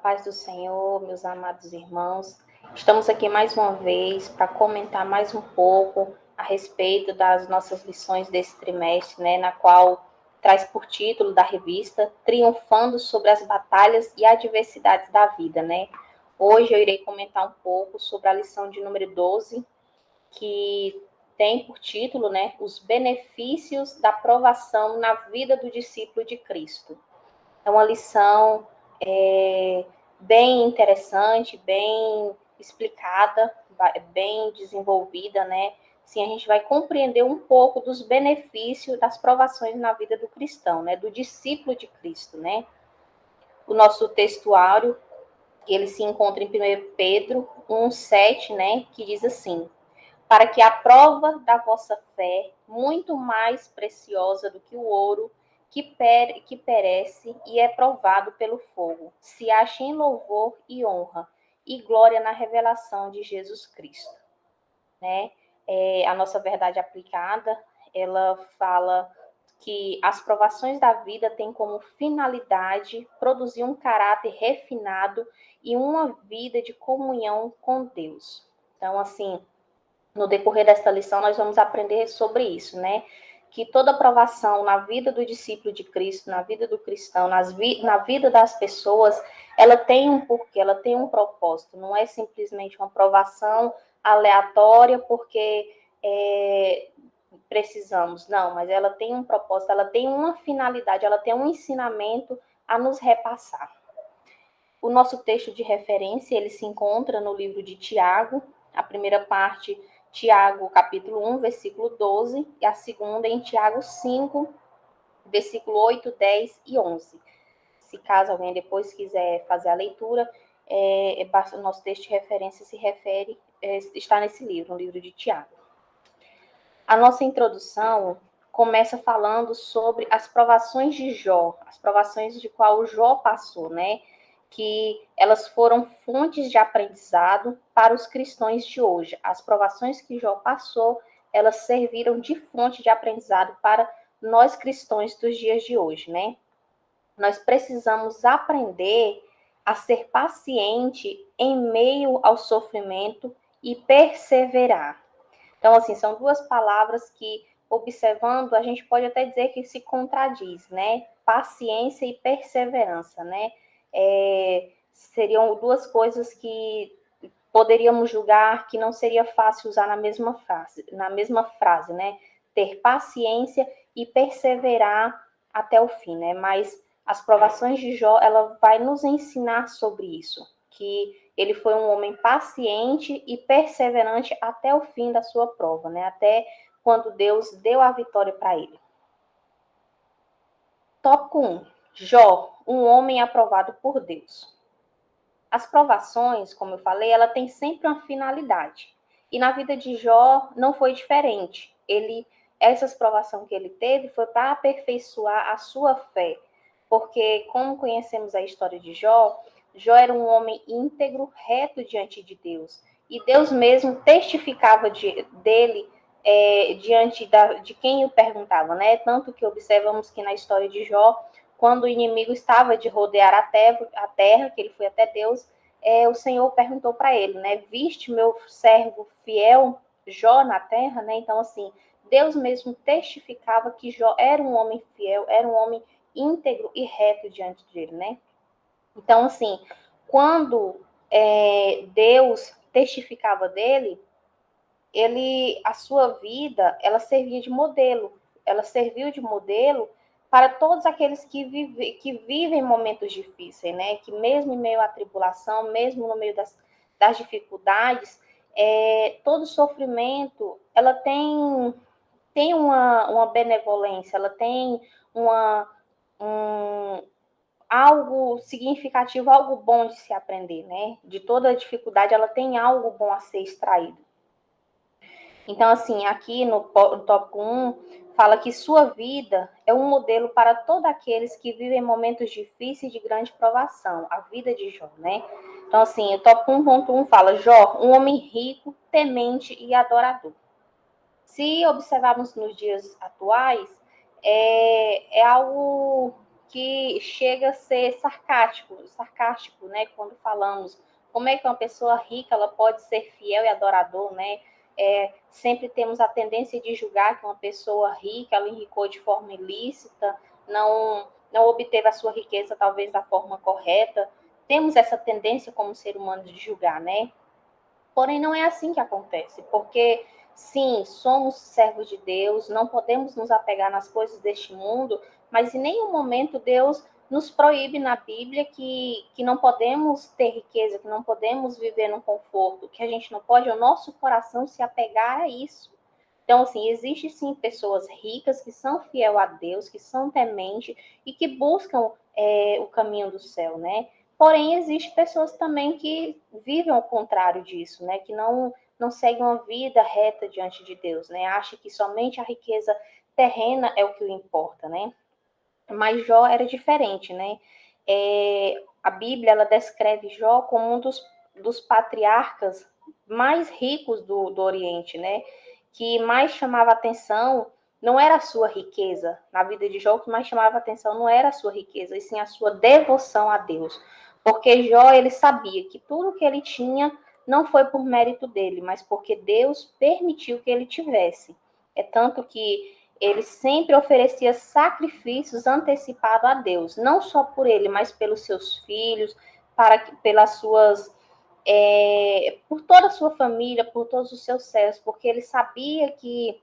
paz do Senhor, meus amados irmãos. Estamos aqui mais uma vez para comentar mais um pouco a respeito das nossas lições desse trimestre, né, na qual traz por título da revista Triunfando sobre as Batalhas e Adversidades da Vida, né? Hoje eu irei comentar um pouco sobre a lição de número 12, que tem por título, né, os benefícios da provação na vida do discípulo de Cristo. É uma lição bem interessante, bem explicada, bem desenvolvida, né? Assim, a gente vai compreender um pouco dos benefícios das provações na vida do cristão, né? Do discípulo de Cristo, né? O nosso textuário, ele se encontra em 1 Pedro 1,7, né? Que diz assim: para que a prova da vossa fé, muito mais preciosa do que o ouro, que perece e é provado pelo fogo, se ache em louvor e honra e glória na revelação de Jesus Cristo. Né? A nossa verdade aplicada, ela fala que as provações da vida têm como finalidade produzir um caráter refinado e uma vida de comunhão com Deus. Então, assim, no decorrer desta lição, nós vamos aprender sobre isso, né? Que toda provação na vida do discípulo de Cristo, na vida do cristão, na vida das pessoas, ela tem um porquê, ela tem um propósito. Não é simplesmente uma provação aleatória porque precisamos, não, mas ela tem um propósito, ela tem uma finalidade, ela tem um ensinamento a nos repassar. O nosso texto de referência, ele se encontra no livro de Tiago, a primeira parte, Tiago, capítulo 1, versículo 12, e a segunda em Tiago 5, versículo 8, 10 e 11. Se caso alguém depois quiser fazer a leitura, o nosso texto de referência se refere, está nesse livro, no livro de Tiago. A nossa introdução começa falando sobre as provações de Jó, as provações de qual Jó passou, né? Que elas foram fontes de aprendizado para os cristãos de hoje. As provações que Jó passou, elas serviram de fonte de aprendizado para nós cristãos dos dias de hoje, né? Nós precisamos aprender a ser paciente em meio ao sofrimento e perseverar. Então, assim, são duas palavras que, observando, a gente pode até dizer que se contradiz, né? Paciência e perseverança, né? Seriam duas coisas que poderíamos julgar que não seria fácil usar na mesma frase, né? Ter paciência e perseverar até o fim, né? Mas as provações de Jó, ela vai nos ensinar sobre isso, que ele foi um homem paciente e perseverante até o fim da sua prova, né? Até quando Deus deu a vitória para ele. Tópico 1. Jó, um homem aprovado por Deus. As provações, como eu falei, ela tem sempre uma finalidade. E na vida de Jó não foi diferente. Essas provações que ele teve foi para aperfeiçoar a sua fé. Porque, como conhecemos a história de Jó, Jó era um homem íntegro, reto diante de Deus. E Deus mesmo testificava dele diante de quem o perguntava, né? Tanto que observamos que na história de Jó, quando o inimigo estava de rodear a terra, que ele foi até Deus, o Senhor perguntou para ele, né? Viste meu servo fiel Jó na terra, né? Então, assim, Deus mesmo testificava que Jó era um homem fiel, era um homem íntegro e reto diante dele, né? Então, assim, quando Deus testificava dele, a sua vida, ela servia de modelo. Ela serviu de modelo para todos aqueles que vivem momentos difíceis, né? Que mesmo em meio à tribulação, mesmo no meio das dificuldades, todo sofrimento, ela tem uma benevolência, ela tem algo significativo, algo bom de se aprender, né? De toda dificuldade, ela tem algo bom a ser extraído. Então, assim, aqui no tópico 1, fala que sua vida é um modelo para todos aqueles que vivem momentos difíceis de grande provação, a vida de Jó, né? Então, assim, o tópico 1.1 fala, Jó, um homem rico, temente e adorador. Se observarmos nos dias atuais, é algo que chega a ser sarcástico, né? Quando falamos como é que uma pessoa rica ela pode ser fiel e adorador, né? Sempre temos a tendência de julgar que uma pessoa rica ela enricou de forma ilícita, não obteve a sua riqueza talvez da forma correta. Temos essa tendência como ser humano de julgar, né? Porém, não é assim que acontece, porque sim, somos servos de Deus, não podemos nos apegar nas coisas deste mundo, mas em nenhum momento Deus nos proíbe na Bíblia que não podemos ter riqueza, que não podemos viver no conforto, que a gente não pode, o nosso coração se apegar a isso. Então, assim, existe sim pessoas ricas que são fiel a Deus, que são tementes e que buscam o caminho do céu, né? Porém, existe pessoas também que vivem ao contrário disso, né? Que não seguem uma vida reta diante de Deus, né? Acha que somente a riqueza terrena é o que importa, né? Mas Jó era diferente, né? A Bíblia ela descreve Jó como um dos patriarcas mais ricos do Oriente, né? Que mais chamava atenção não era a sua riqueza. Na vida de Jó, o que mais chamava atenção não era a sua riqueza, e sim a sua devoção a Deus. Porque Jó, ele sabia que tudo que ele tinha não foi por mérito dele, mas porque Deus permitiu que ele tivesse. É tanto que ele sempre oferecia sacrifícios antecipados a Deus, não só por ele, mas pelos seus filhos, pelas suas por toda a sua família, por todos os seus servos, porque ele sabia que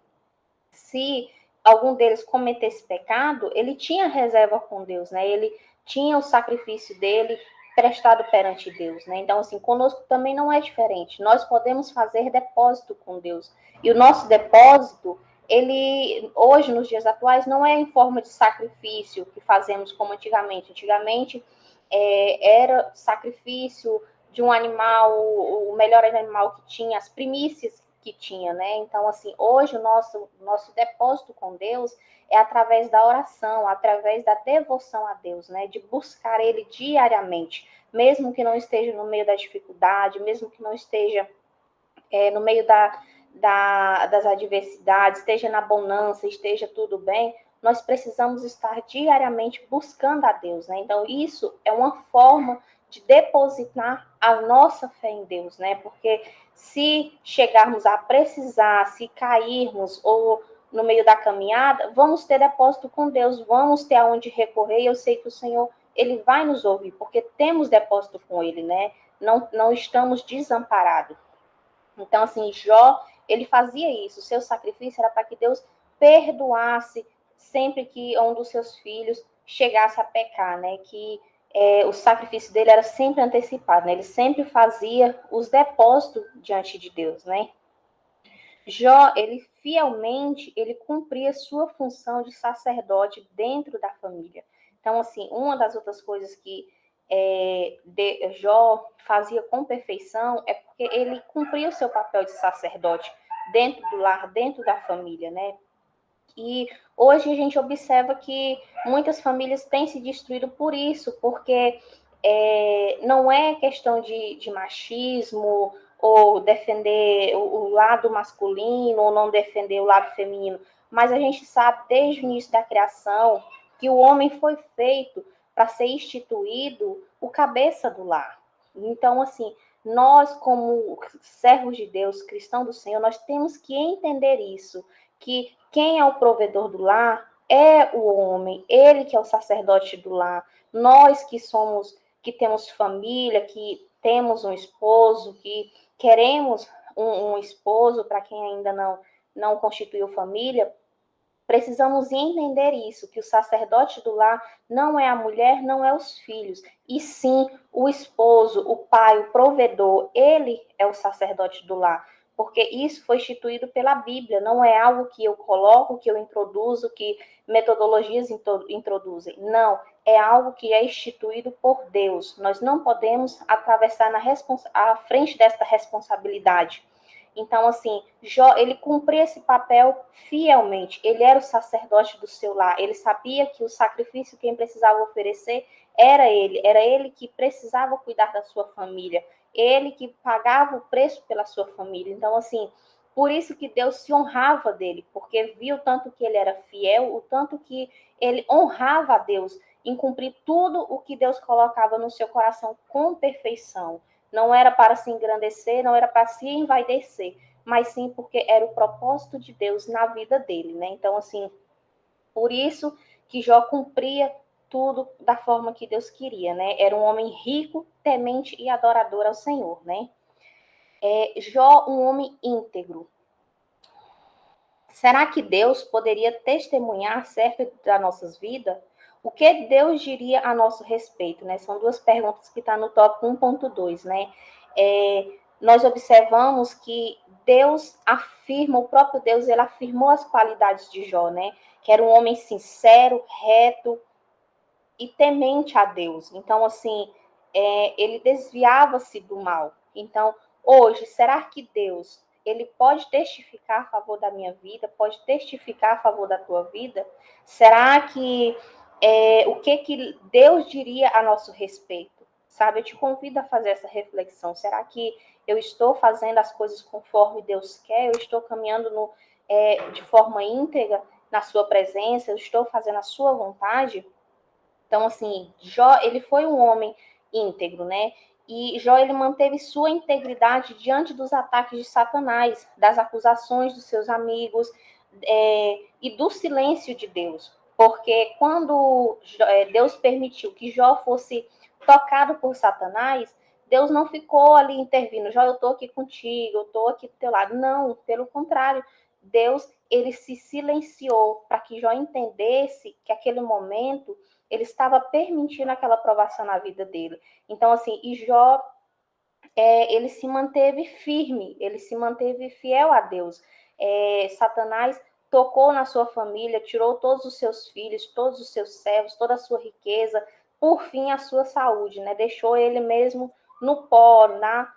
se algum deles cometesse pecado, ele tinha reserva com Deus, né? Ele tinha o sacrifício dele prestado perante Deus, né? Então, assim, conosco também não é diferente. Nós podemos fazer depósito com Deus. E o nosso depósito, ele, hoje, nos dias atuais, não é em forma de sacrifício que fazemos como antigamente. Antigamente, era sacrifício de um animal, o melhor animal que tinha, as primícias que tinha, né? Então, assim, hoje o nosso depósito com Deus é através da oração, através da devoção a Deus, né? De buscar Ele diariamente, mesmo que não esteja no meio da dificuldade, mesmo que não esteja no meio das adversidades, esteja na bonança, esteja tudo bem, nós precisamos estar diariamente buscando a Deus, né? Então, isso é uma forma de depositar a nossa fé em Deus, né? Porque se chegarmos a precisar, se cairmos ou no meio da caminhada, vamos ter depósito com Deus, vamos ter aonde recorrer, e eu sei que o Senhor, Ele vai nos ouvir, porque temos depósito com Ele, né? Não estamos desamparados. Então, assim, Jó, ele fazia isso, o seu sacrifício era para que Deus perdoasse sempre que um dos seus filhos chegasse a pecar, né? Que o sacrifício dele era sempre antecipado, né? Ele sempre fazia os depósitos diante de Deus, né? Jó, ele fielmente, ele cumpria sua função de sacerdote dentro da família. Então, assim, uma das outras coisas que Jó fazia com perfeição é porque ele cumpria o seu papel de sacerdote dentro do lar, dentro da família, né? E hoje a gente observa que muitas famílias têm se destruído por isso, porque não é questão de machismo ou defender o lado masculino ou não defender o lado feminino, mas a gente sabe desde o início da criação que o homem foi feito para ser instituído o cabeça do lar. Então, assim, nós como servos de Deus, cristãos do Senhor, nós temos que entender isso, que quem é o provedor do lar é o homem, ele que é o sacerdote do lar. Nós que temos família, que temos um esposo, que queremos um esposo, para quem ainda não constituiu família, precisamos entender isso, que o sacerdote do lar não é a mulher, não é os filhos, e sim o esposo, o pai, o provedor, ele é o sacerdote do lar, porque isso foi instituído pela Bíblia, não é algo que eu coloco, que eu introduzo, que metodologias introduzem, não, é algo que é instituído por Deus, nós não podemos atravessar à frente desta responsabilidade. Então, assim, Jó, ele cumpria esse papel fielmente. Ele era o sacerdote do seu lar. Ele sabia que o sacrifício quem precisava oferecer era ele que precisava cuidar da sua família, ele que pagava o preço pela sua família. Então, assim, por isso que Deus se honrava dele, porque viu o tanto que ele era fiel, o tanto que ele honrava a Deus. em cumprir tudo o que Deus colocava no seu coração com perfeição. Não era para se engrandecer, não era para se envaidecer, mas sim porque era o propósito de Deus na vida dele, né? Então, assim, por isso que Jó cumpria tudo da forma que Deus queria, né? Era um homem rico, temente e adorador ao Senhor, né? Jó, um homem íntegro. Será que Deus poderia testemunhar acerca das nossas vidas? O que Deus diria a nosso respeito, né? São duas perguntas que estão no tópico 1.2, né? Nós observamos que Deus afirma, o próprio Deus, ele afirmou as qualidades de Jó, né? Que era um homem sincero, reto e temente a Deus. Então, assim, ele desviava-se do mal. Então, hoje, será que Deus ele pode testificar a favor da minha vida, pode testificar a favor da tua vida? Será que o que Deus diria a nosso respeito? Sabe, eu te convido a fazer essa reflexão. Será que eu estou fazendo as coisas conforme Deus quer? Eu estou caminhando de forma íntegra na sua presença? Eu estou fazendo a sua vontade? Então, assim, Jó, ele foi um homem íntegro, né? E Jó, ele manteve sua integridade diante dos ataques de Satanás, das acusações dos seus amigos e do silêncio de Deus. Porque quando Deus permitiu que Jó fosse tocado por Satanás, Deus não ficou ali intervindo. Jó, eu estou aqui contigo, eu estou aqui do teu lado. Não, pelo contrário. Deus, ele se silenciou para que Jó entendesse que aquele momento ele estava permitindo aquela provação na vida dele. Então, assim, e Jó, ele se manteve firme, ele se manteve fiel a Deus. Satanás tocou na sua família, tirou todos os seus filhos, todos os seus servos, toda a sua riqueza, por fim, a sua saúde, né? Deixou ele mesmo no pó, na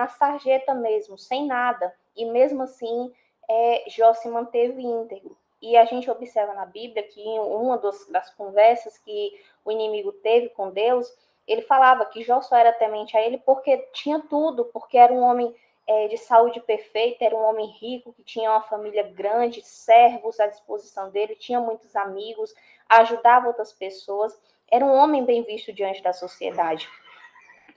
sarjeta mesmo, sem nada. E mesmo assim, Jó se manteve íntegro. E a gente observa na Bíblia que em uma das conversas que o inimigo teve com Deus, ele falava que Jó só era temente a ele porque tinha tudo, porque era um homem de saúde perfeita, era um homem rico, que tinha uma família grande, servos à disposição dele, tinha muitos amigos, ajudava outras pessoas, era um homem bem visto diante da sociedade.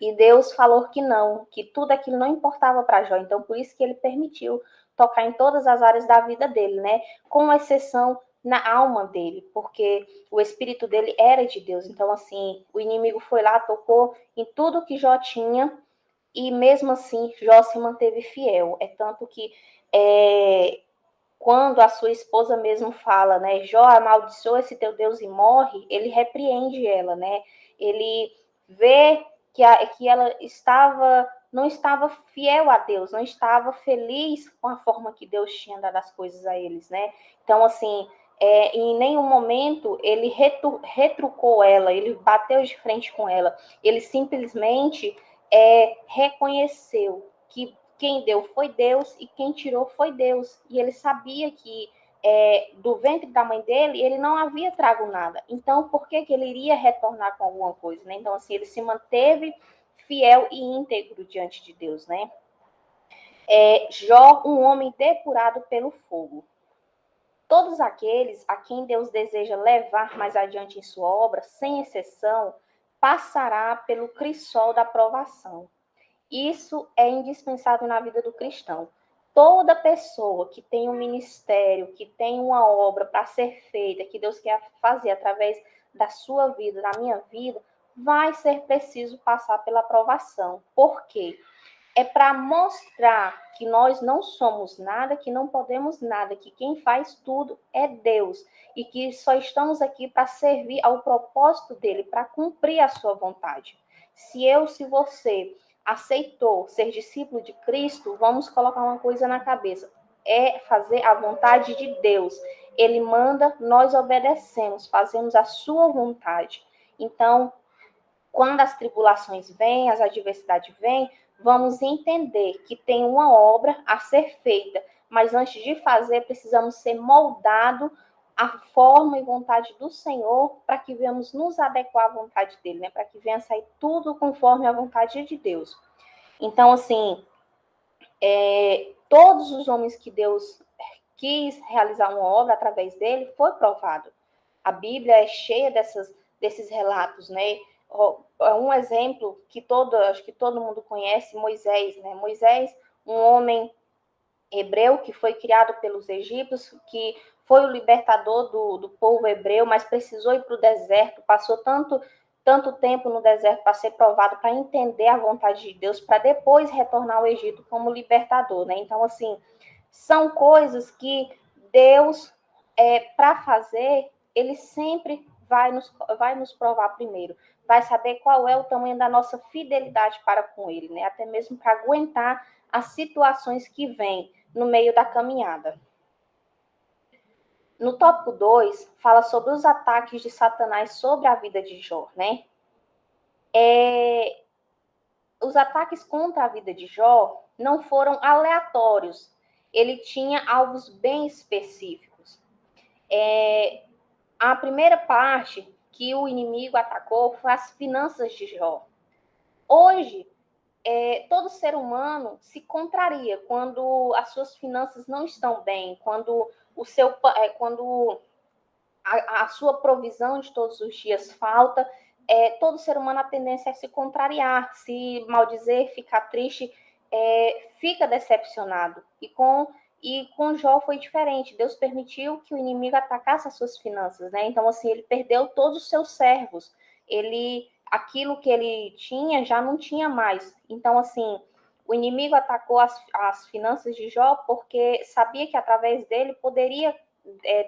E Deus falou que não, que tudo aquilo não importava para Jó. Então, por isso que ele permitiu tocar em todas as áreas da vida dele, né? Com exceção na alma dele, porque o espírito dele era de Deus. Então, assim, o inimigo foi lá, tocou em tudo que Jó tinha, e mesmo assim, Jó se manteve fiel. É tanto que quando a sua esposa mesmo fala, né, Jó, amaldiçoa esse teu Deus e morre, ele repreende ela, né? Ele vê que ela não estava fiel a Deus, não estava feliz com a forma que Deus tinha dado as coisas a eles, né? Então, assim, em nenhum momento ele retrucou ela, ele bateu de frente com ela, ele simplesmente reconheceu que quem deu foi Deus e quem tirou foi Deus. E ele sabia que do ventre da mãe dele, ele não havia trago nada. Então, por que ele iria retornar com alguma coisa, né? Então, assim, ele se manteve fiel e íntegro diante de Deus, né? Jó, um homem depurado pelo fogo. Todos aqueles a quem Deus deseja levar mais adiante em sua obra, sem exceção, passará pelo crisol da provação. Isso é indispensável na vida do cristão. Toda pessoa que tem um ministério, que tem uma obra para ser feita, que Deus quer fazer através da sua vida, da minha vida, vai ser preciso passar pela provação. Por quê? É para mostrar que nós não somos nada, que não podemos nada, que quem faz tudo é Deus e que só estamos aqui para servir ao propósito dele, para cumprir a sua vontade. Se você aceitou ser discípulo de Cristo, vamos colocar uma coisa na cabeça: é fazer a vontade de Deus. Ele manda, nós obedecemos, fazemos a sua vontade. Então, quando as tribulações vêm, as adversidades vêm, vamos entender que tem uma obra a ser feita, mas antes de fazer, precisamos ser moldados à forma e vontade do Senhor, para que venhamos nos adequar à vontade dele, né? Para que venha sair tudo conforme a vontade de Deus. Então, assim, todos os homens que Deus quis realizar uma obra através dele, foi provado. A Bíblia é cheia desses relatos, né? Um exemplo que acho que todo mundo conhece, Moisés, né? Moisés, um homem hebreu que foi criado pelos egípcios, que foi o libertador do povo hebreu, mas precisou ir para o deserto, passou tanto tempo no deserto para ser provado, para entender a vontade de Deus, para depois retornar ao Egito como libertador, né? Então, assim, são coisas que Deus, para fazer, ele sempre vai nos provar primeiro, vai saber qual é o tamanho da nossa fidelidade para com ele, né? Até mesmo para aguentar as situações que vêm no meio da caminhada. No tópico 2, fala sobre os ataques de Satanás sobre a vida de Jó, né? Os ataques contra a vida de Jó não foram aleatórios. Ele tinha alvos bem específicos. A primeira parte que o inimigo atacou foi as finanças de Jó. Hoje, todo ser humano se contraria quando as suas finanças não estão bem, quando a sua provisão de todos os dias falta. Todo ser humano a tendência é se contrariar, se maldizer, ficar triste, fica decepcionado. E com Jó foi diferente. Deus permitiu que o inimigo atacasse as suas finanças, né? Então, assim, ele perdeu todos os seus servos. Aquilo que ele tinha já não tinha mais. Então, assim, o inimigo atacou as finanças de Jó porque sabia que através dele poderia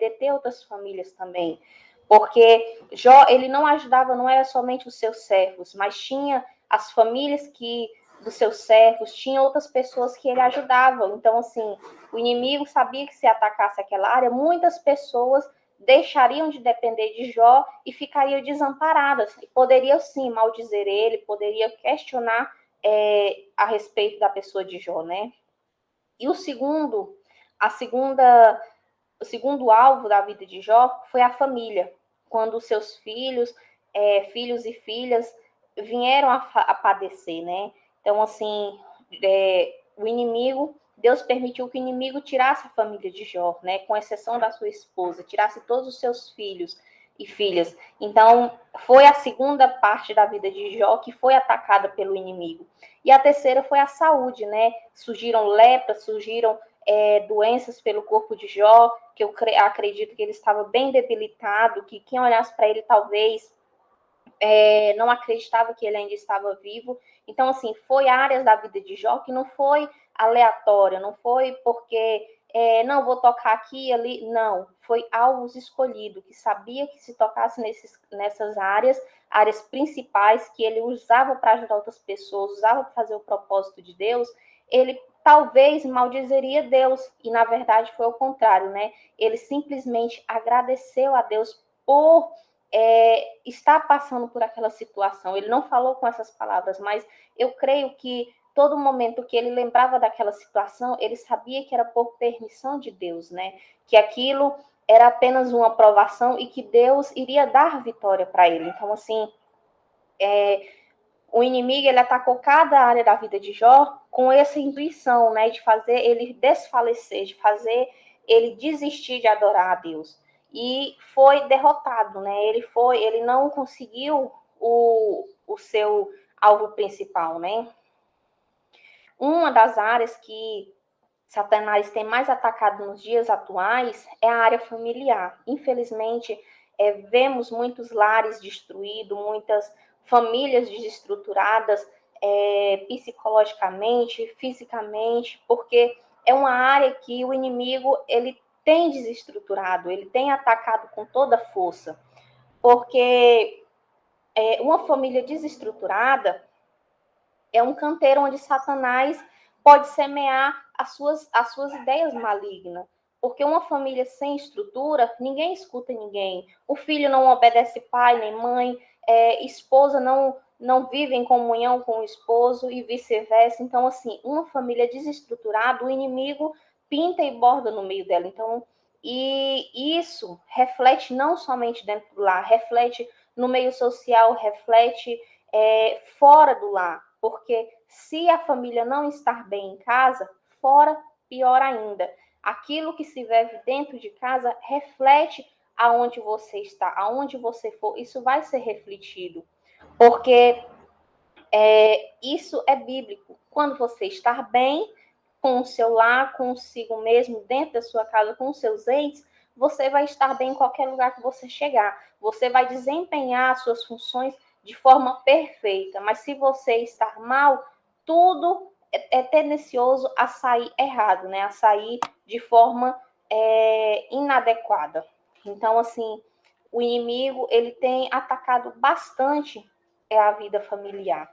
deter outras famílias também. Porque Jó, ele não ajudava, não era somente os seus servos, mas tinha as famílias dos seus servos, tinha outras pessoas que ele ajudava. Então, assim, o inimigo sabia que se atacasse aquela área, muitas pessoas deixariam de depender de Jó e ficariam desamparadas. E poderiam, sim, maldizer ele, poderiam questionar a respeito da pessoa de Jó, né? E o segundo alvo da vida de Jó foi a família, quando seus filhos e filhas vieram a padecer, né? Então, assim, o inimigo, Deus permitiu que o inimigo tirasse a família de Jó, né? Com exceção da sua esposa, tirasse todos os seus filhos e filhas. Então, foi a segunda parte da vida de Jó que foi atacada pelo inimigo. E a terceira foi a saúde, né? Surgiram lepras, surgiram doenças pelo corpo de Jó, que eu acredito que ele estava bem debilitado, que quem olhasse para ele talvez não acreditava que ele ainda estava vivo. Então, assim, foi áreas da vida de Jó que não foi aleatória, não foi porque não vou tocar aqui e ali, não, foi alvos escolhido, que sabia que se tocasse nessas áreas principais que ele usava para ajudar outras pessoas, usava para fazer o propósito de Deus, ele talvez maldizeria Deus, e na verdade foi o contrário, né? Ele simplesmente agradeceu a Deus por estar passando por aquela situação. Ele não falou com essas palavras, mas eu creio que todo momento que ele lembrava daquela situação, ele sabia que era por permissão de Deus, né? Que aquilo era apenas uma provação e que Deus iria dar vitória para ele. Então, assim, o inimigo, ele atacou cada área da vida de Jó com essa intuição, né? De fazer ele desfalecer, de fazer ele desistir de adorar a Deus. E foi derrotado, né? Ele não conseguiu o seu alvo principal, né? Uma das áreas que Satanás tem mais atacado nos dias atuais é a área familiar. Infelizmente, vemos muitos lares destruídos, muitas famílias desestruturadas, psicologicamente, fisicamente, porque é uma área que o inimigo ele tem desestruturado, ele tem atacado com toda força, porque uma família desestruturada é um canteiro onde Satanás pode semear as suas ideias malignas. Porque uma família sem estrutura, ninguém escuta ninguém. O filho não obedece pai nem mãe, esposa não vive em comunhão com o esposo e vice-versa. Então, assim, uma família desestruturada, o inimigo pinta e borda no meio dela. Então, e isso reflete não somente dentro do lar, reflete no meio social, reflete fora do lar. Porque se a família não estar bem em casa, fora, pior ainda. Aquilo que se vive dentro de casa reflete aonde você está, aonde você for, isso vai ser refletido, porque isso é bíblico. Quando você está bem com o seu lar, consigo mesmo, dentro da sua casa, com os seus entes, você vai estar bem em qualquer lugar que você chegar. Você vai desempenhar as suas funções de forma perfeita. Mas se você estar mal, tudo é tendencioso a sair errado, né? A sair de forma inadequada. Então, assim, o inimigo, ele tem atacado bastante a vida familiar.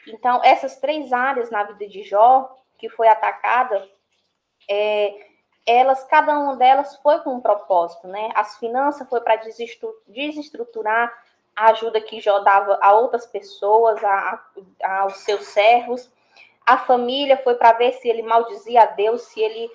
Então, essas 3 áreas na vida de Jó, que foi atacada, cada uma delas foi com um propósito, né? As finanças foi para desestruturar a ajuda que Jó dava a outras pessoas, aos seus servos. A família foi para ver se ele maldizia a Deus, se ele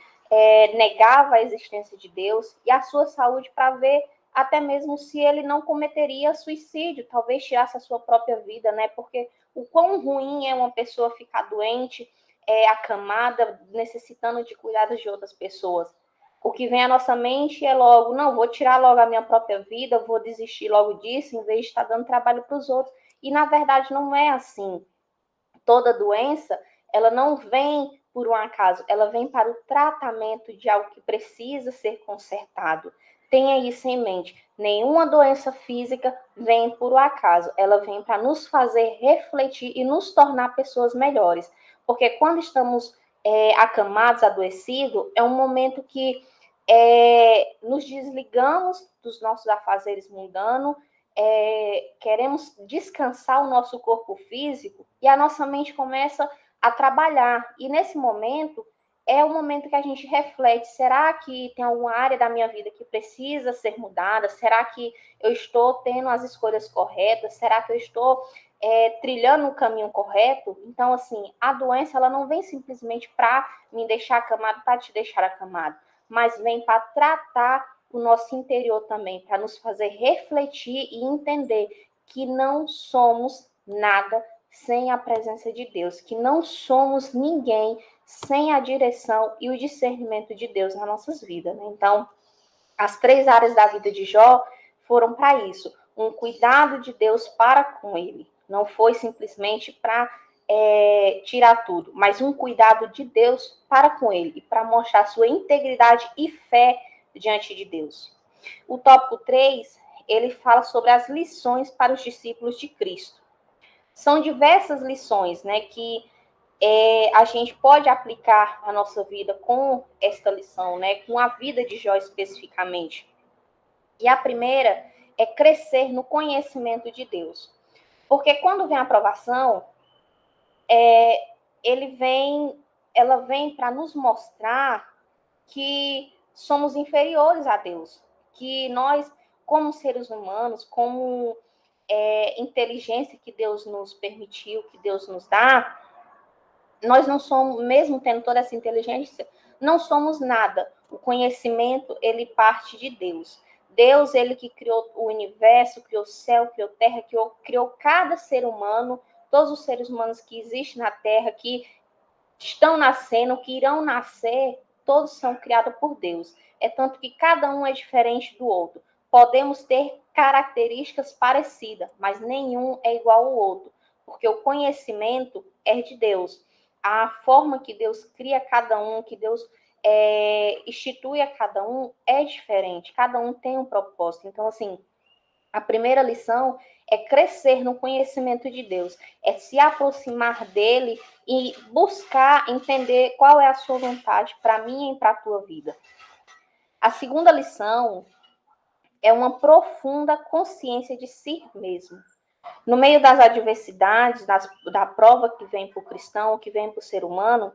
negava a existência de Deus. E a sua saúde para ver até mesmo se ele não cometeria suicídio, talvez tirasse a sua própria vida, né? Porque o quão ruim é uma pessoa ficar doente, acamada, necessitando de cuidados de outras pessoas. O que vem à nossa mente é logo, não, vou tirar logo a minha própria vida, vou desistir logo disso, em vez de estar dando trabalho para os outros. E, na verdade, não é assim. Toda doença, ela não vem por um acaso, ela vem para o tratamento de algo que precisa ser consertado. Tenha isso em mente. Nenhuma doença física vem por um acaso, ela vem para nos fazer refletir e nos tornar pessoas melhores. Porque quando estamos acamados, adoecidos, é um momento que nos desligamos dos nossos afazeres mundanos, queremos descansar o nosso corpo físico e a nossa mente começa a trabalhar. E nesse momento, é o momento que a gente reflete, será que tem alguma área da minha vida que precisa ser mudada? Será que eu estou tendo as escolhas corretas? Será que eu estou trilhando o caminho correto? Então, assim, a doença, ela não vem simplesmente para me deixar acamado, para te deixar acamado, mas vem para tratar o nosso interior também, para nos fazer refletir e entender que não somos nada sem a presença de Deus, que não somos ninguém sem a direção e o discernimento de Deus nas nossas vidas, né? Então, as 3 áreas da vida de Jó foram para isso, um cuidado de Deus para com ele. Não foi simplesmente para tirar tudo, mas um cuidado de Deus para com ele e para mostrar sua integridade e fé diante de Deus. O tópico 3, ele fala sobre as lições para os discípulos de Cristo. São diversas lições, né, que a gente pode aplicar a nossa vida com esta lição, né, com a vida de Jó especificamente. E a primeira é crescer no conhecimento de Deus. Porque quando vem a aprovação, ela vem para nos mostrar que somos inferiores a Deus, que nós, como seres humanos, como inteligência que Deus nos permitiu, que Deus nos dá, nós não somos, mesmo tendo toda essa inteligência, não somos nada. O conhecimento, ele parte de Deus. Deus, ele que criou o universo, criou o céu, criou a terra, criou cada ser humano, todos os seres humanos que existem na terra, que estão nascendo, que irão nascer, todos são criados por Deus. É tanto que cada um é diferente do outro. Podemos ter características parecidas, mas nenhum é igual ao outro, porque o conhecimento é de Deus. A forma que Deus cria cada um, que Deus institui a cada um, é diferente. Cada um tem um propósito. Então, assim, a primeira lição é crescer no conhecimento de Deus, é se aproximar dele e buscar entender qual é a sua vontade para mim e para a tua vida. A segunda lição é uma profunda consciência de si mesmo. No meio das adversidades, da prova que vem para o cristão, que vem para o ser humano,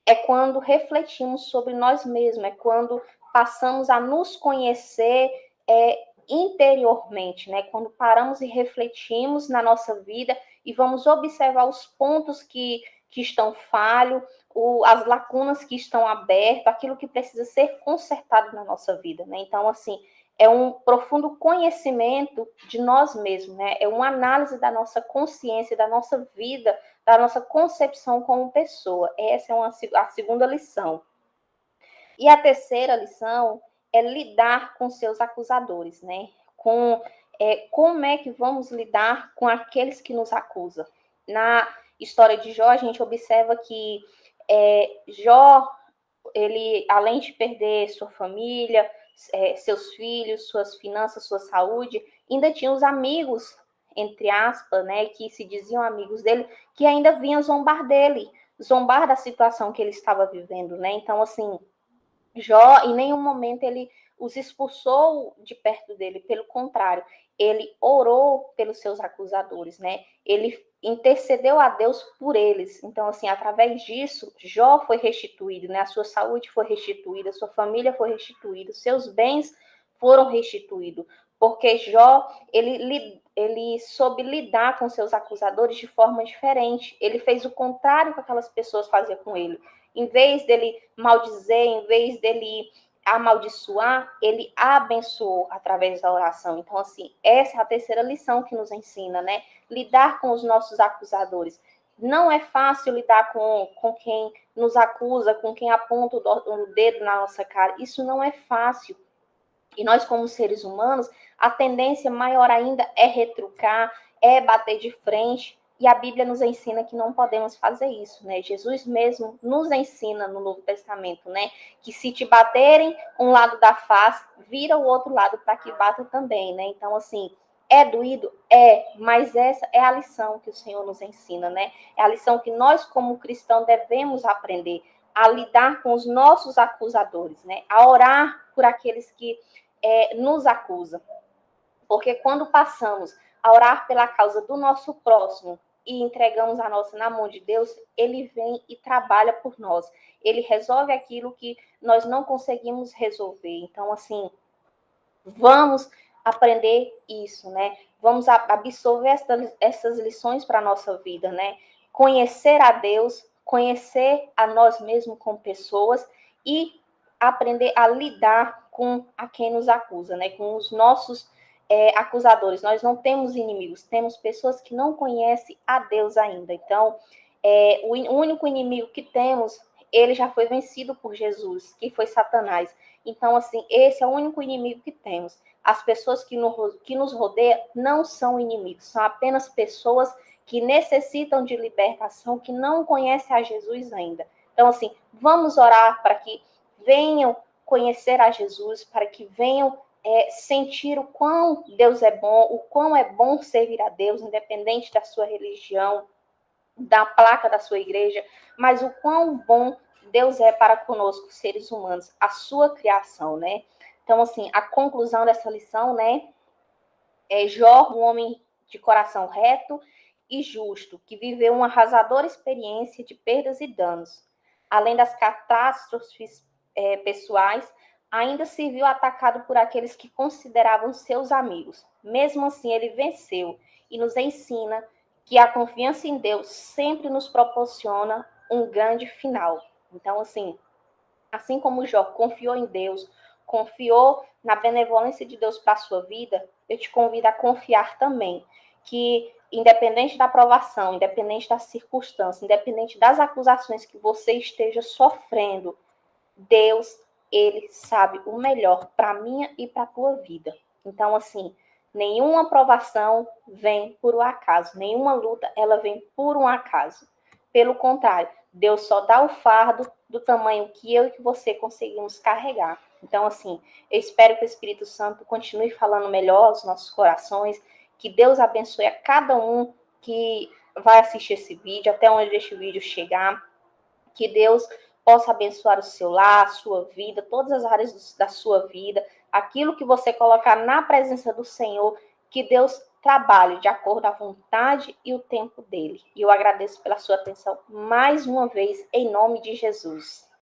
é quando refletimos sobre nós mesmos, é quando passamos a nos conhecer interiormente, né? Quando paramos e refletimos na nossa vida e vamos observar os pontos que estão falhos, as lacunas que estão abertas, aquilo que precisa ser consertado na nossa vida, né? Então, assim, é um profundo conhecimento de nós mesmos, né? É uma análise da nossa consciência, da nossa vida, da nossa concepção como pessoa. Essa é a segunda lição. E a terceira lição lidar com seus acusadores, né? Como é que vamos lidar com aqueles que nos acusam. Na história de Jó, a gente observa que Jó, ele, além de perder sua família, seus filhos, suas finanças, sua saúde, ainda tinha os amigos, entre aspas, né, que se diziam amigos dele, que ainda vinham zombar dele, zombar da situação que ele estava vivendo, né? Então, assim, Jó, em nenhum momento ele os expulsou de perto dele, pelo contrário, ele orou pelos seus acusadores, né? Ele intercedeu a Deus por eles. Então, assim, através disso, Jó foi restituído, né? A sua saúde foi restituída, a sua família foi restituída, os seus bens foram restituídos, porque Jó, ele soube lidar com seus acusadores de forma diferente. Ele fez o contrário que aquelas pessoas faziam com ele. Em vez dele maldizer, em vez dele amaldiçoar, ele abençoou através da oração. Então, assim, essa é a terceira lição que nos ensina, né? Lidar com os nossos acusadores. Não é fácil lidar com quem nos acusa, com quem aponta o dedo na nossa cara. Isso não é fácil. E nós, como seres humanos, a tendência maior ainda é retrucar, é bater de frente. E a Bíblia nos ensina que não podemos fazer isso, né? Jesus mesmo nos ensina no Novo Testamento, né? Que se te baterem um lado da face, vira o outro lado para que bata também, né? Então, assim, é doído? É, mas essa é a lição que o Senhor nos ensina, né? É a lição que nós, como cristãos, devemos aprender a lidar com os nossos acusadores, né? A orar por aqueles que nos acusam. Porque quando passamos a orar pela causa do nosso próximo e entregamos a nossa na mão de Deus, ele vem e trabalha por nós. Ele resolve aquilo que nós não conseguimos resolver. Então, assim, vamos aprender isso, né? Vamos absorver essas lições para a nossa vida, né? Conhecer a Deus, conhecer a nós mesmos como pessoas e aprender a lidar com a quem nos acusa, né? Com os nossos acusadores. Nós não temos inimigos, temos pessoas que não conhecem a Deus ainda. Então, o único inimigo que temos, ele já foi vencido por Jesus, que foi Satanás. Então, assim, esse é o único inimigo que temos. As pessoas que nos rodeiam não são inimigos, são apenas pessoas que necessitam de libertação, que não conhecem a Jesus ainda. Então, assim, vamos orar para que venham conhecer a Jesus, para que venham sentir o quão Deus é bom, o quão é bom servir a Deus, independente da sua religião, da placa da sua igreja, mas o quão bom Deus é para conosco, seres humanos, a sua criação, né? Então, assim, a conclusão dessa lição, né, é Jó, um homem de coração reto e justo, que viveu uma arrasadora experiência de perdas e danos. Além das catástrofes pessoais, ainda se viu atacado por aqueles que consideravam seus amigos. Mesmo assim, ele venceu e nos ensina que a confiança em Deus sempre nos proporciona um grande final. Então, assim como Jó confiou em Deus, confiou na benevolência de Deus para a sua vida, eu te convido a confiar também que, independente da aprovação, independente das circunstâncias, independente das acusações que você esteja sofrendo, Deus, ele sabe o melhor para a minha e para a tua vida. Então, assim, nenhuma aprovação vem por um acaso, nenhuma luta, ela vem por um acaso. Pelo contrário, Deus só dá o fardo do tamanho que eu e que você conseguimos carregar. Então, assim, eu espero que o Espírito Santo continue falando melhor aos nossos corações, que Deus abençoe a cada um que vai assistir esse vídeo, até onde este vídeo chegar, que Deus possa abençoar o seu lar, a sua vida, todas as áreas da sua vida, aquilo que você colocar na presença do Senhor, que Deus trabalhe de acordo com a vontade e o tempo dele. E eu agradeço pela sua atenção mais uma vez, em nome de Jesus.